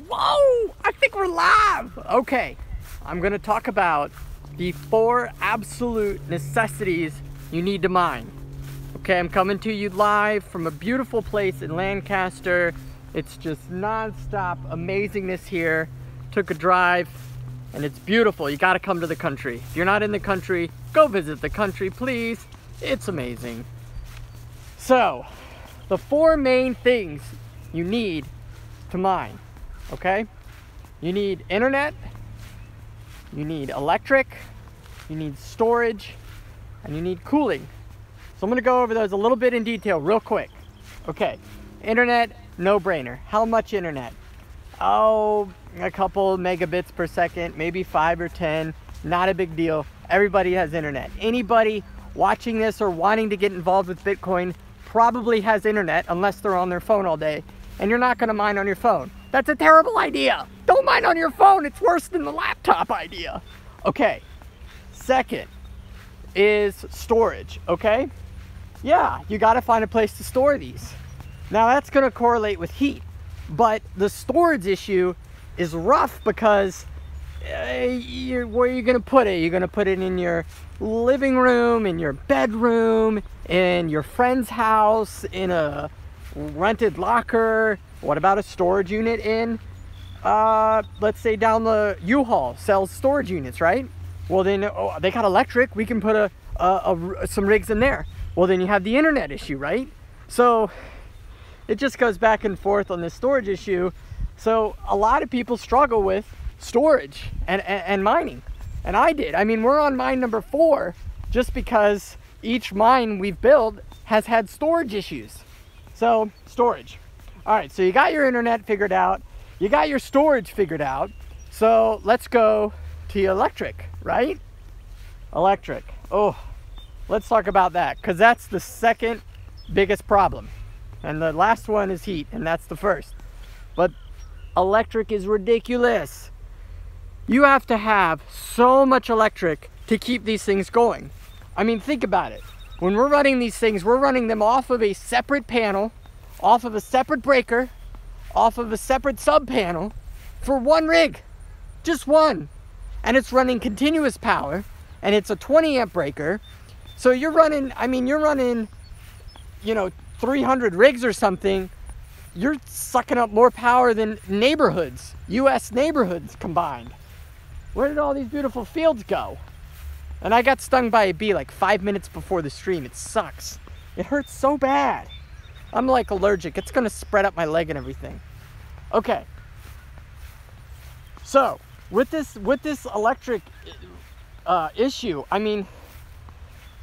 Whoa, I think we're live. Okay, I'm gonna talk about the 4 absolute necessities you need to mine. Okay, I'm coming to you live from a beautiful place in Lancaster. It's just non-stop amazingness here. Took a drive and it's beautiful. You gotta come to the country. If you're not in the country, go visit the country, please. It's amazing. So, the 4 main things you need to mine, okay? You need internet, you need electric, you need storage, and you need cooling. So I'm gonna go over those a little bit in detail real quick. Okay, internet, no brainer. How much internet? Oh, a couple megabits per second, maybe 5 or 10, not a big deal. Everybody has internet. Anybody watching this or wanting to get involved with Bitcoin probably has internet unless they're on their phone all day, and you're not gonna mine on your phone. That's a terrible idea. Don't mine on your phone. It's worse than the laptop idea. Okay, second is storage, okay? Yeah, you gotta find a place to store these. Now that's gonna correlate with heat, but the storage issue is rough because where are you gonna put it? You're gonna put it in your living room, in your bedroom, in your friend's house, in a rented locker. What about a storage unit in, let's say down the U-Haul sells storage units, right? Well then, oh, they got electric, we can put some rigs in there. Well then you have the internet issue, right? So it just goes back and forth on this storage issue. So a lot of people struggle with storage and mining, and I did. I mean, we're on mine number 4 just because each mine we've built has had storage issues. So storage. All right, so you got your internet figured out, you got your storage figured out, so let's go to electric, right? Electric. Oh, let's talk about that, because that's the second biggest problem, and the last one is heat, and that's the first. But electric is ridiculous. You have to have so much electric to keep these things going. I mean, think about it. When we're running these things, we're running them off of a separate panel, off of a separate breaker, off of a separate sub panel for one rig, just one. And it's running continuous power, and it's a 20 amp breaker. So you're running, I mean, you're running, you know, 300 rigs or something. You're sucking up more power than neighborhoods, US neighborhoods combined. Where did all these beautiful fields go? And I got stung by a bee like 5 minutes before the stream. It sucks. It hurts so bad. I'm like allergic. It's gonna spread up my leg and everything. Okay. So with this electric issue, I mean,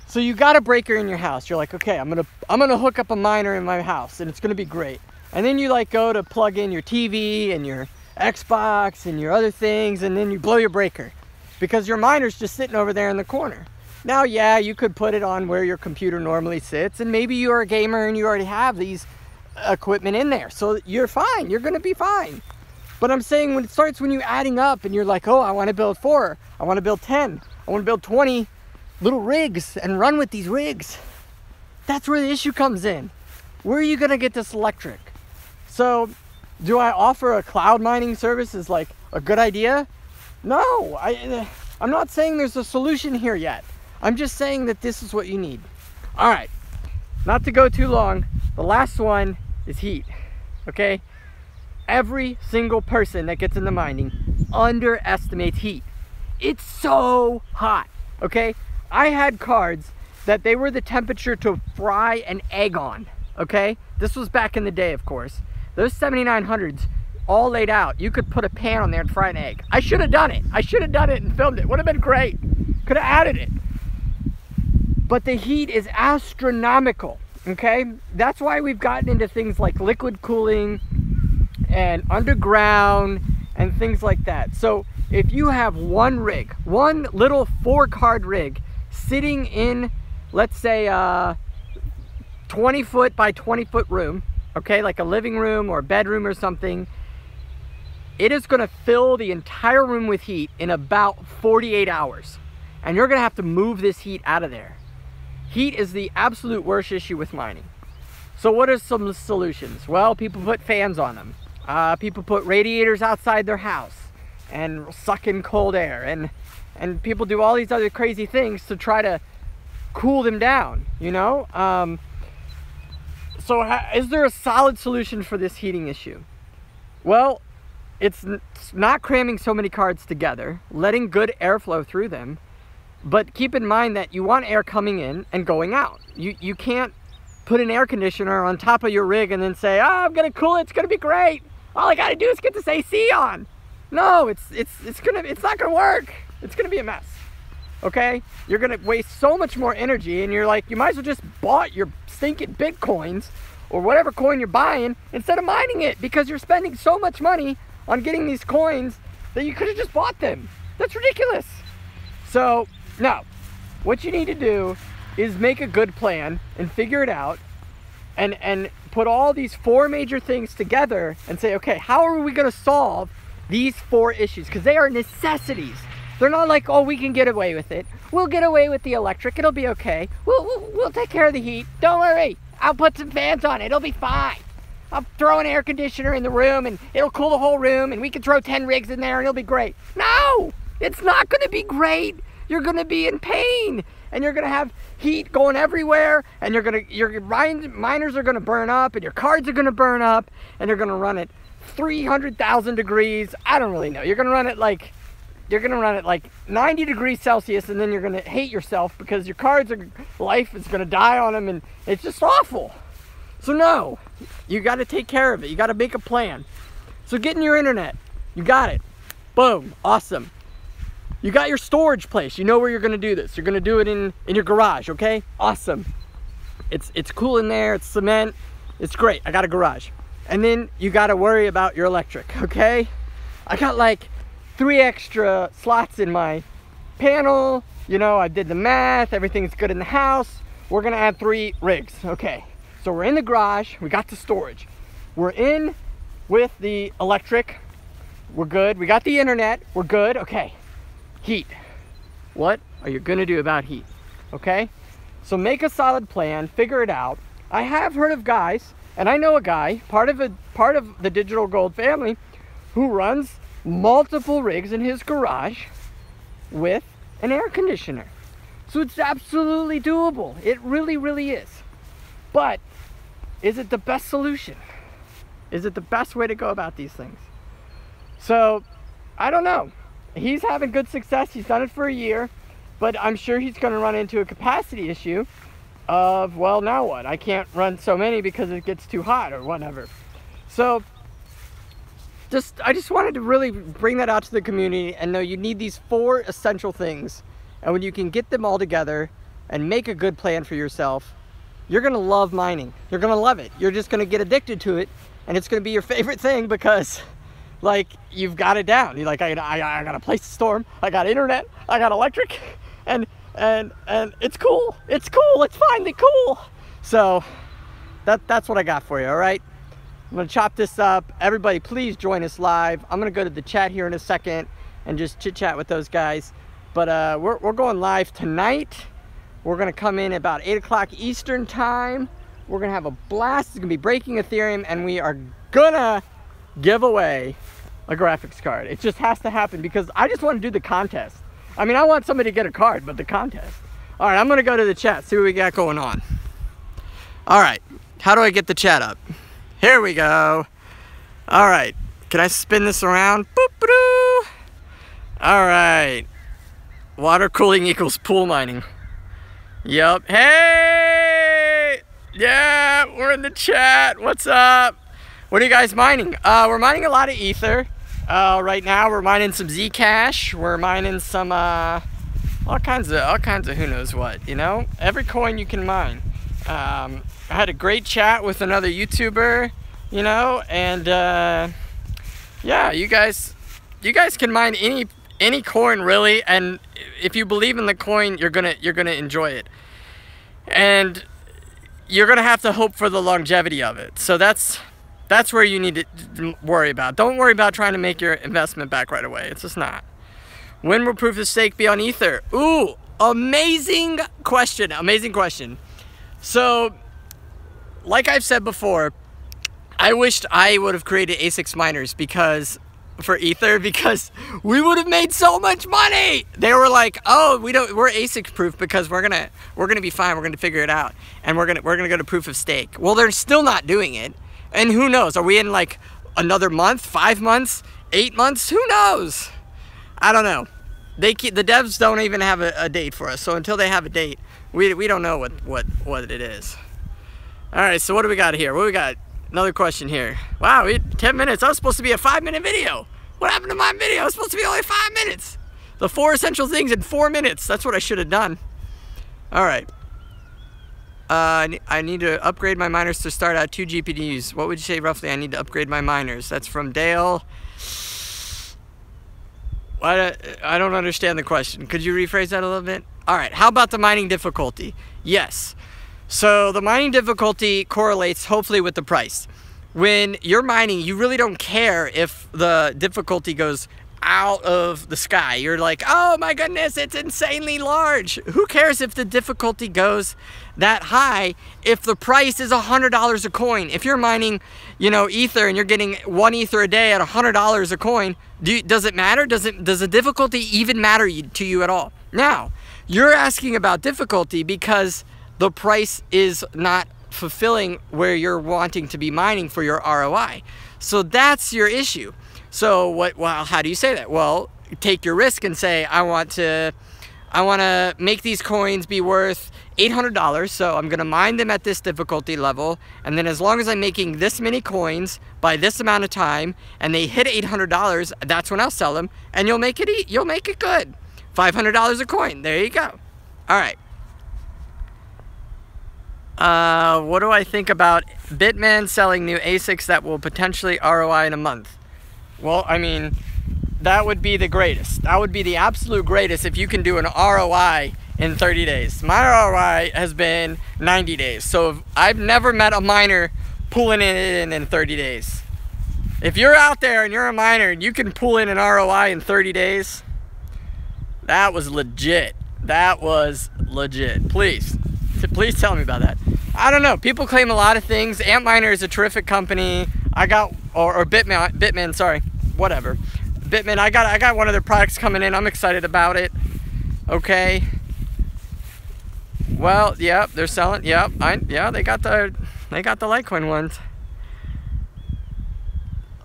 so you got a breaker in your house. You're like, okay, I'm gonna hook up a miner in my house, and it's gonna be great. And then you like go to plug in your TV and your Xbox and your other things, and then you blow your breaker because your miner's just sitting over there in the corner. Now, yeah, you could put it on where your computer normally sits, and maybe you're a gamer and you already have these equipment in there, so you're fine. You're gonna be fine. But I'm saying when you're adding up and you're like, oh, I wanna build 4, I wanna build 10, I wanna build 20 little rigs and run with these rigs. That's where the issue comes in. Where are you gonna get this electric? So, do I offer a cloud mining service as like a good idea? No, I'm not saying there's a solution here yet. I'm just saying that this is what you need. All right, not to go too long, the last one is heat, okay? Every single person that gets into mining underestimates heat. It's so hot, okay? I had cards that they were the temperature to fry an egg on, okay? This was back in the day, of course. Those 7900s all laid out. You could put a pan on there and fry an egg. I should have done it. I should have done it and filmed it. Would have been great. Could have added it. But the heat is astronomical, okay? That's why we've gotten into things like liquid cooling and underground and things like that. So if you have one rig, one little 4-card rig sitting in, let's say, 20 foot by 20 foot room, okay, like a living room or a bedroom or something, it is gonna fill the entire room with heat in about 48 hours. And you're gonna have to move this heat out of there. Heat is the absolute worst issue with mining. So what are some solutions? Well, people put fans on them. People put radiators outside their house and suck in cold air, and people do all these other crazy things to try to cool them down, you know? So is there a solid solution for this heating issue? Well, it's not cramming so many cards together, letting good airflow through them, but keep in mind that you want air coming in and going out. You can't put an air conditioner on top of your rig and then say, oh, I'm gonna cool it, it's gonna be great. All I gotta do is get this AC on. No, it's not gonna work. It's gonna be a mess, okay? You're gonna waste so much more energy, and you're like, you might as well just bought your stinking Bitcoins or whatever coin you're buying instead of mining it, because you're spending so much money on getting these coins that you could have just bought them. That's ridiculous. So, no, what you need to do is make a good plan and figure it out, and put all these 4 major things together and say, okay, how are we gonna solve these 4 issues? Because they are necessities. They're not like, oh, we can get away with it. We'll get away with the electric, it'll be okay. We'll take care of the heat, don't worry. I'll put some fans on it, it'll be fine. I'll throw an air conditioner in the room and it'll cool the whole room, and we can throw 10 rigs in there and it'll be great. No, it's not gonna be great. You're gonna be in pain, and you're gonna have heat going everywhere, and your miners are gonna burn up, and your cards are gonna burn up, and you're gonna run at 300,000 degrees. I don't really know. You're gonna run it like 90 degrees Celsius, and then you're gonna hate yourself because your cards life is gonna die on them, and it's just awful. So no, you gotta take care of it. You gotta make a plan. So get in your internet. You got it. Boom, awesome. You got your storage place. You know where you're gonna do this. You're gonna do it in your garage, okay? Awesome. It's cool in there, it's cement, it's great. I got a garage. And then you gotta worry about your electric, okay? I got like 3 extra slots in my panel. You know, I did the math, everything's good in the house. We're gonna add 3 rigs, okay. So we're in the garage, we got the storage. We're in with the electric, we're good. We got the internet, we're good, okay. Heat. What are you gonna do about heat? Okay, so make a solid plan, figure it out. I have heard of guys, and I know a guy, part of the Digital Gold family, who runs multiple rigs in his garage with an air conditioner. So it's absolutely doable. It really, really is. But is it the best solution? Is it the best way to go about these things? So I don't know. He's having good success. He's done it for a year, but I'm sure he's going to run into a capacity issue of, well, now what? I can't run so many because it gets too hot or whatever. So I just wanted to really bring that out to the community and know you need these 4 essential things. And when you can get them all together and make a good plan for yourself, you're going to love mining. You're going to love it. You're just going to get addicted to it, and it's going to be your favorite thing because, like, you've got it down. You're like, I got a place to storm, I got internet, I got electric, and it's cool. It's cool. It's finally cool. So that's what I got for you. All right, I'm gonna chop this up. Everybody, please join us live. I'm gonna go to the chat here in a second and just chit chat with those guys. But we're going live tonight. We're gonna come in about 8 o'clock Eastern time. We're gonna have a blast. It's gonna be breaking Ethereum, and we are gonna give away a graphics card. It just has to happen because I just want to do the contest. I mean, I want somebody to get a card, but the contest. All right, I'm gonna go to the chat, see what we got going on. All right, how do I get the chat up? Here we go. All right, can I spin this around? Boop-a-doo. All right, water cooling equals pool mining. Yep. Hey, yeah, we're in the chat. What's up? What are you guys mining? We're mining a lot of Ether. Right now we're mining some Zcash. We're mining some all kinds of who knows what, you know? Every coin you can mine. I had a great chat with another YouTuber, you know, and yeah, you guys can mine any coin really, and if you believe in the coin, you're gonna enjoy it. And you're gonna have to hope for the longevity of it. So that's where you need to worry about. Don't worry about trying to make your investment back right away. It's just not. When will proof of stake be on Ether? Ooh, amazing question. Amazing question. So, like I've said before, I wished I would have created ASICs miners for Ether, because we would have made so much money. They were like, oh, we're ASIC proof because we're gonna be fine. We're gonna figure it out, and we're gonna go to proof of stake. Well, they're still not doing it, and who knows? Are we in like another month, 5 months, 8 months? Who knows? I don't know. The devs don't even have a date for us. So until they have a date, we don't know what it is. All right. So what do we got here? What do we got? Another question here. Wow, 10 minutes. That was supposed to be a 5-minute video. What happened to my video? It was supposed to be only 5 minutes. The 4 essential things in 4 minutes. That's what I should have done. All right. I need to upgrade my miners to start out 2 GPUs. What would you say roughly I need to upgrade my miners? That's from Dale. I don't understand the question. Could you rephrase that a little bit? All right. How about the mining difficulty? Yes. So the mining difficulty correlates hopefully with the price. When you're mining, you really don't care if the difficulty goes out of the sky. You're like, oh my goodness, it's insanely large. Who cares if the difficulty goes that high if the price is $100 a coin? If you're mining, Ether, and you're getting 1 Ether a day at $100 a coin, does it matter? Does the difficulty even matter to you at all? Now, you're asking about difficulty because the price is not fulfilling where you're wanting to be mining for your ROI. So that's your issue. So how do you say that? Well, take your risk and say, I want to make these coins be worth $800, so I'm gonna mine them at this difficulty level, and then as long as I'm making this many coins by this amount of time and they hit $800, that's when I'll sell them, and you'll make it good. $500 a coin. There you go. All right. What do I think about Bitman selling new ASICs that will potentially ROI in a month? Well, I mean, that would be the greatest. That would be the absolute greatest if you can do an ROI in 30 days. My ROI has been 90 days. So I've never met a miner pulling it in 30 days. If you're out there and you're a miner and you can pull in an ROI in 30 days, that was legit. That was legit. Please tell me about that. I don't know. People claim a lot of things. Antminer is a terrific company. Or Bitman, sorry. Whatever. Bitman, I got one of their products coming in. I'm excited about it. Okay. Well, yep, they're selling. Yep. Yeah, they got the Litecoin ones.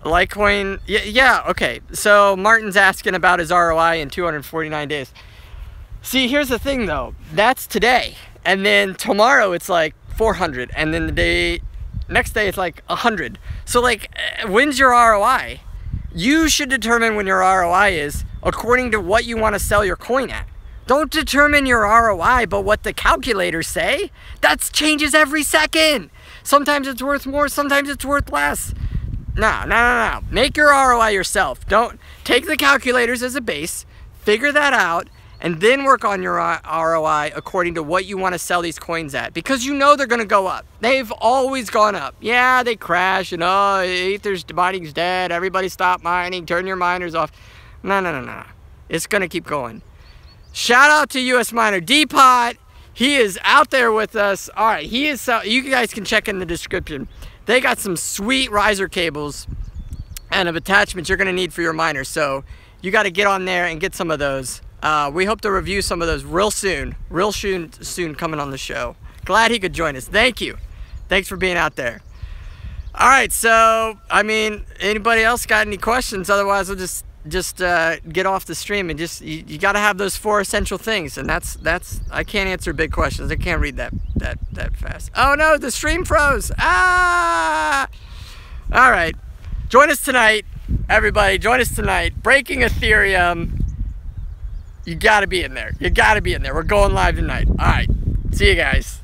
Litecoin, yeah, okay. So Martin's asking about his ROI in 249 days. See, here's the thing though. That's today. And then tomorrow it's like 400. And then the next day it's like 100. So like, when's your ROI? You should determine when your ROI is according to what you want to sell your coin at. Don't determine your ROI by what the calculators say. That changes every second. Sometimes it's worth more, sometimes it's worth less. No. Make your ROI yourself. Don't take the calculators as a base, figure that out, and then work on your ROI according to what you want to sell these coins at. Because you know they're going to go up. They've always gone up. Yeah, they crash and oh, Ether's mining's dead. Everybody stop mining. Turn your miners off. No. It's going to keep going. Shout out to US Miner Depot. He is out there with us. All right, he is. You guys can check in the description. They got some sweet riser cables and of attachments you're going to need for your miners. So you got to get on there and get some of those. We hope to review some of those real soon coming on the show. Glad he could join us. Thank you. Thanks for being out there. All right, so I mean, anybody else got any questions? Otherwise, we'll just get off the stream and you got to have those 4 essential things, and that's I can't answer big questions. I can't read that fast. Oh no, the stream froze. All right, join us tonight, everybody. Join us tonight. Breaking Ethereum. You got to be in there. You got to be in there. We're going live tonight. All right, see you guys.